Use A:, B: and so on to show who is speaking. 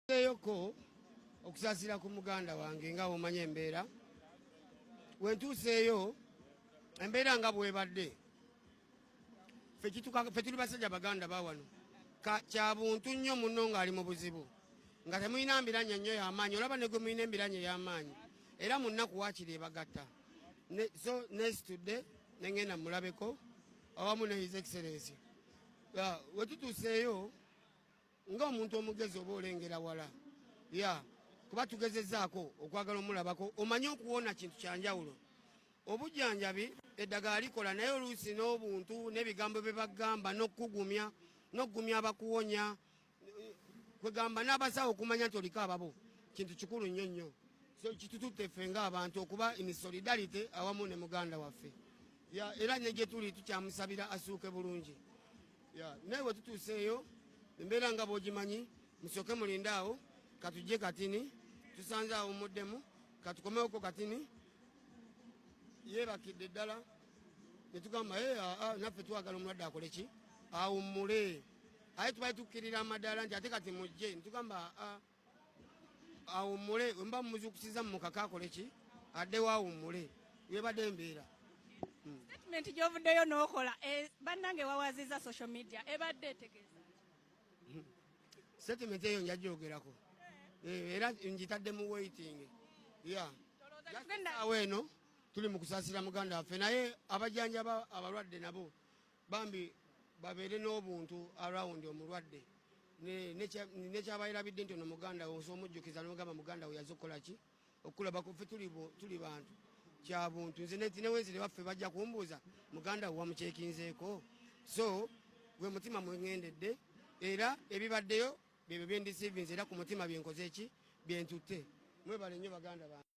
A: Yoko okusasira ku muganda wange nga omanye embeera wentuuseeyo embeera nga bwebadde fe tuli basajja baganda bawano kya buntu nnyo munno ng'ali mu buzibu nga temulina mbiranye nnyo y'amaanyi olaba ne gwe mulina embiranye y'amaanyi era mu nnaku waakiri ebagatta so nesitudde ne ngenda mulabeko awamu ne His Excellency wetutuuseeyo ng'omuntu omugezi oba olengera wala kuba tugezezzaako okwagala omulabako omanye okuwona kintu kyanjawulo obujjanjabi eddagala likola naye oluusi n'obuntu n'ebigambo bye bagamba n'okugumya abakuwonya kwegamba n'abasawo okumanya nti oliko ababo kintu kikulu nnyo nnyo so kitututte ffe ng'abantu okuba in solidarity awamu ne muganda waffe era ne gye tuli tukyamusabira asuuke bulungi naye we tutuuseeyo embeera nga bw'ogimanyi musooke mulinde awo katujje katini tusanze awo muddemu katukomewoko katini yeebakidde ddala ne tugamba naffe twagala omulwadde akole ki awummule aye tubali tukkirira amadaala nti ate kati mujje netugamba awummule wemba mumuzukusiza mumukaka akole ki addewo awummule yebadde embeera
B: statement gy'ovuddeyo n'okola bannange wawaziza social media ebadde etegeeza
A: statement eyo njagyogerako era njitadde mu waiting awo eno tuli mu kusaasira muganda waffe naye abajjanjaba abalwadde nabo bambi babeere n'obuntu around omulwadde nekyabayirabidde nti ono muganda we osomujjukiza nomugamba muganda we yaza okukola ki okulabako ffe tuli bantu kya buntu nze newenzire baffe bajja kumbuuza muganda we wamukyekinzeeko so gwe mutima mwengendedde era ebibaddeyo byebyo byendisivinze era ku mutima byenkoze ki byentutte mwebale nnyo baganda bange